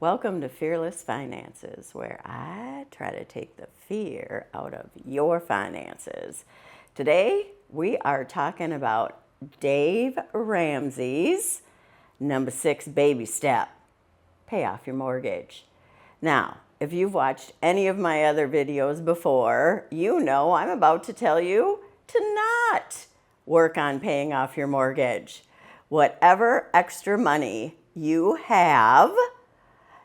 Welcome to Fearless Finances, where I try to take the fear out of your finances. Today, we are talking about Dave Ramsey's number 6 baby step, pay off your mortgage. Now, if you've watched any of my other videos before, you know I'm about to tell you to not work on paying off your mortgage. Whatever extra money you have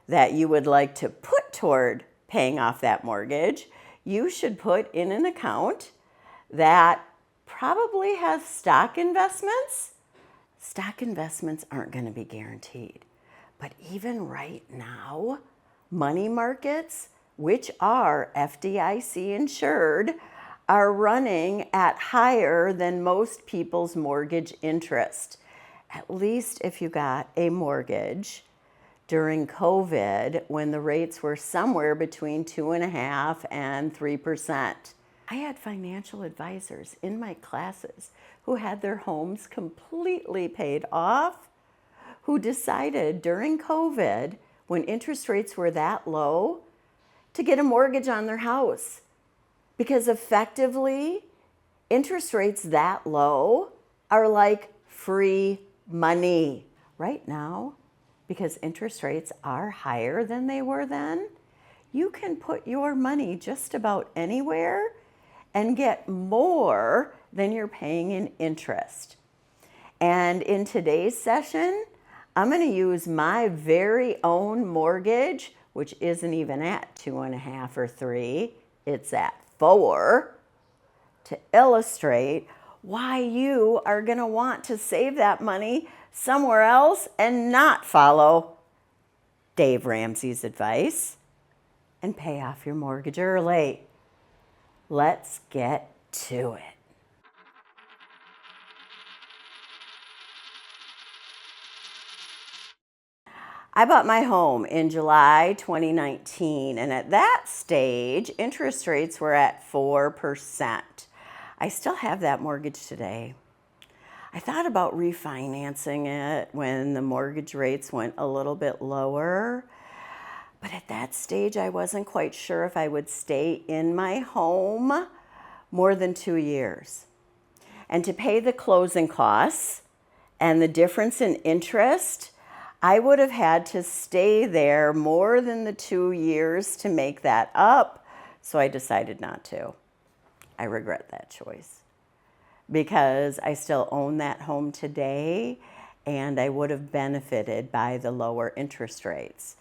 that you would like to put toward paying off that mortgage, you should put in an account that probably has stock investments. Stock investments aren't going to be guaranteed. But even right now, money markets, which are FDIC insured, are running at higher than most people's mortgage interest. At least if you got a mortgage during COVID, when the rates were somewhere between 2.5% and 3%. I had financial advisors in my classes who had their homes completely paid off, who decided during COVID, when interest rates were that low, to get a mortgage on their house. Because effectively, interest rates that low are like free money. Right now, because interest rates are higher than they were then, you can put your money just about anywhere and get more than you're paying in interest. And in today's session, I'm going to use my very own mortgage, which isn't even at 2.5 or 3, it's at 4, to illustrate why you are going to want to save that money somewhere else and not follow Dave Ramsey's advice and pay off your mortgage early. Let's get to it. I bought my home in July 2019, and at that stage, interest rates were at 4%. I still have that mortgage today. I thought about refinancing it when the mortgage rates went a little bit lower, but at that stage I wasn't quite sure if I would stay in my home more than 2 years. And to pay the closing costs and the difference in interest, I would have had to stay there more than the 2 years to make that up, so I decided not to. I regret that choice, because I still own that home today and I would have benefited by the lower interest rates.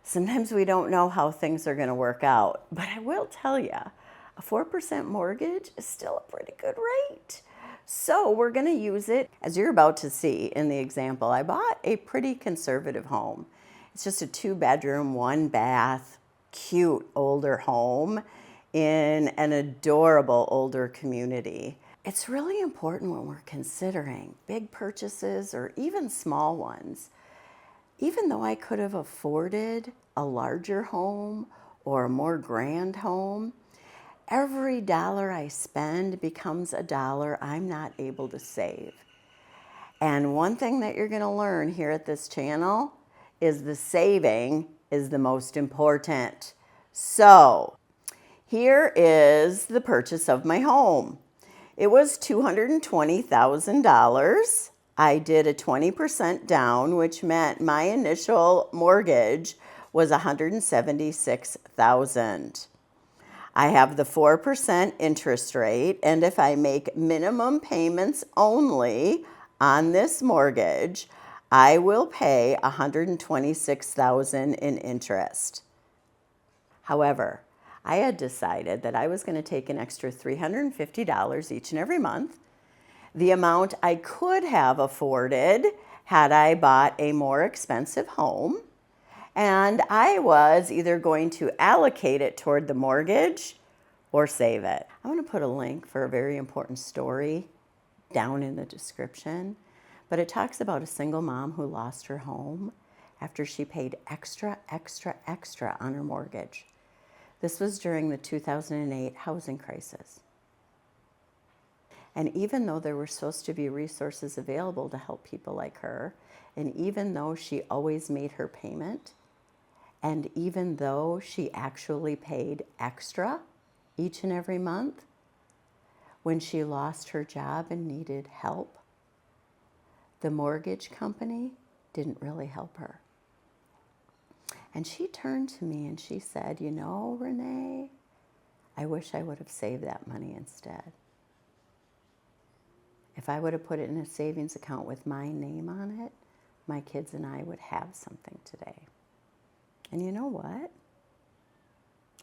Sometimes we don't know how things are going to work out, but I will tell you, a 4% mortgage is still a pretty good rate. So we're going to use it. As you're about to see in the example, I bought a pretty conservative home. It's just a 2-bedroom, 1-bath, cute older home in an adorable older community. It's really important when we're considering big purchases or even small ones. Even though I could have afforded a larger home or a more grand home, every dollar I spend becomes a dollar I'm not able to save. And one thing that you're going to learn here at this channel is the saving is the most important. So here is the purchase of my home. It was $220,000. I did a 20% down, which meant my initial mortgage was $176,000. I have the 4% interest rate, and if I make minimum payments only on this mortgage, I will pay $126,000 in interest. However, I had decided that I was going to take an extra $350 each and every month, the amount I could have afforded had I bought a more expensive home, and I was either going to allocate it toward the mortgage or save it. I'm going to put a link for a very important story down in the description, but it talks about a single mom who lost her home after she paid extra on her mortgage. This was during the 2008 housing crisis. And even though there were supposed to be resources available to help people like her, and even though she always made her payment, And even though she actually paid extra each and every month, when she lost her job and needed help, the mortgage company didn't really help her. And she turned to me and she said, "You know, Renee, I wish I would have saved that money instead. If I would have put it in a savings account with my name on it, my kids and I would have something today." And you know what?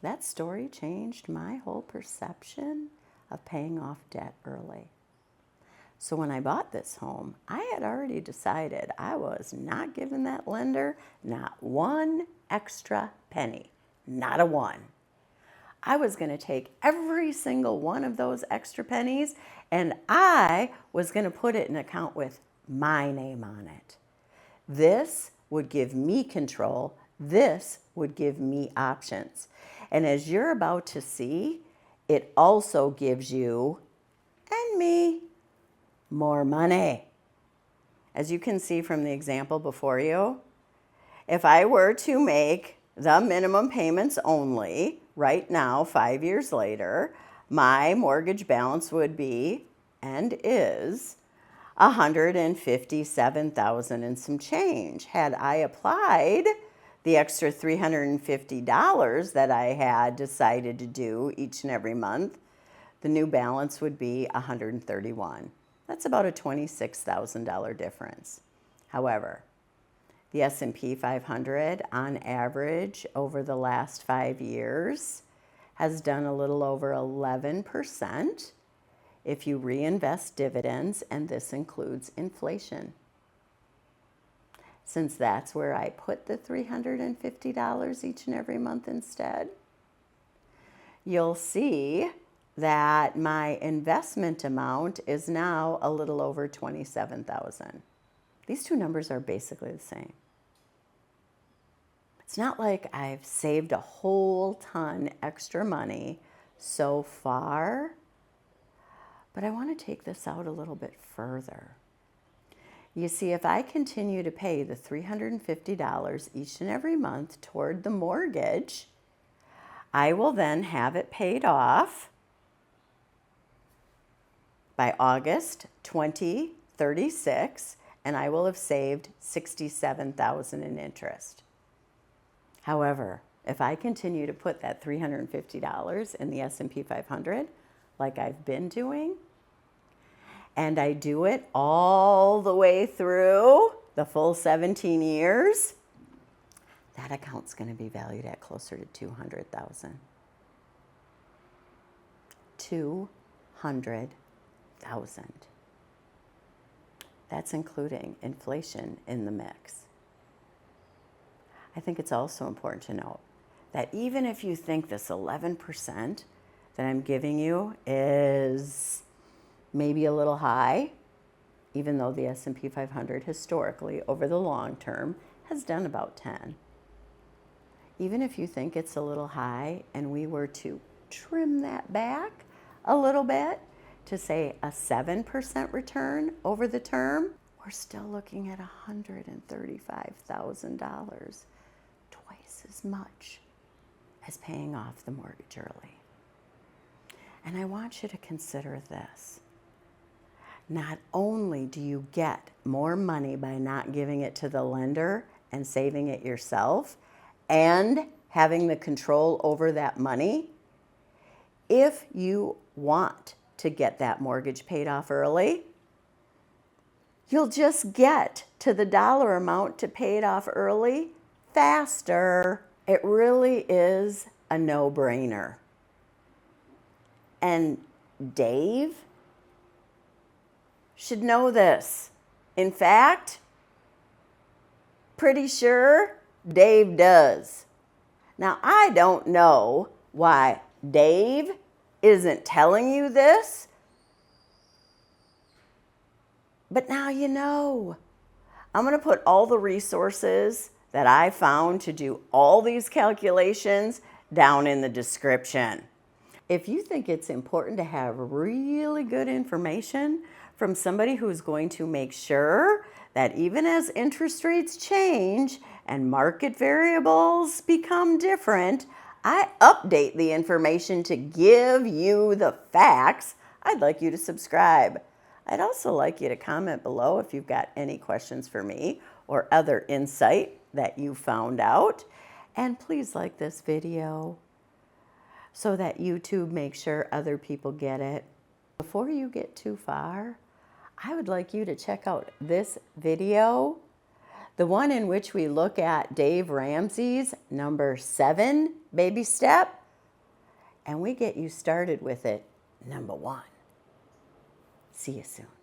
That story changed my whole perception of paying off debt early. So when I bought this home, I had already decided I was not giving that lender not one extra penny, not a one. I was going to take every single one of those extra pennies and I was going to put it in an account with my name on it. This would give me control. This would give me options. And as you're about to see, it also gives you and me more money. As you can see from the example before you, if I were to make the minimum payments only right now, 5 years later, my mortgage balance would be and is $157,000 and some change. Had I applied the extra $350 that I had decided to do each and every month, the new balance would be $131,000. That's about a $26,000 difference. However, the S&P 500 on average over the last 5 years has done a little over 11% if you reinvest dividends, and this includes inflation. Since that's where I put the $350 each and every month instead, you'll see that my investment amount is now a little over $27,000. These two numbers are basically the same. It's not like I've saved a whole ton extra money so far, but I want to take this out a little bit further. You see, if I continue to pay the $350 each and every month toward the mortgage, I will then have it paid off by August 2036, and I will have saved $67,000 in interest. However, if I continue to put that $350 in the S&P 500, like I've been doing, and I do it all the way through the full 17 years, that account's going to be valued at closer to $200,000. $200,000. That's including inflation in the mix. I think it's also important to note that even if you think this 11% that I'm giving you is maybe a little high, even though the S&P 500 historically over the long term has done about 10. Even if you think it's a little high and we were to trim that back a little bit to say a 7% return over the term, we're still looking at $135,000, twice as much as paying off the mortgage early. And I want you to consider this. Not only do you get more money by not giving it to the lender and saving it yourself and having the control over that money, if you want to get that mortgage paid off early, you'll just get to the dollar amount to pay it off early faster. It really is a no-brainer. And Dave should know this. In fact, pretty sure Dave does. Now, I don't know why Dave isn't telling you this, but now you know. I'm going to put all the resources that I found to do all these calculations down in the description. If you think it's important to have really good information from somebody who's going to make sure that even as interest rates change and market variables become different, I update the information to give you the facts. I'd like you to subscribe. I'd also like you to comment below if you've got any questions for me or other insight that you found out. And please like this video so that YouTube makes sure other people get it. Before you get too far, I would like you to check out this video, the one in which we look at Dave Ramsey's number 7 baby step, and we get you started with it, number 1. See you soon.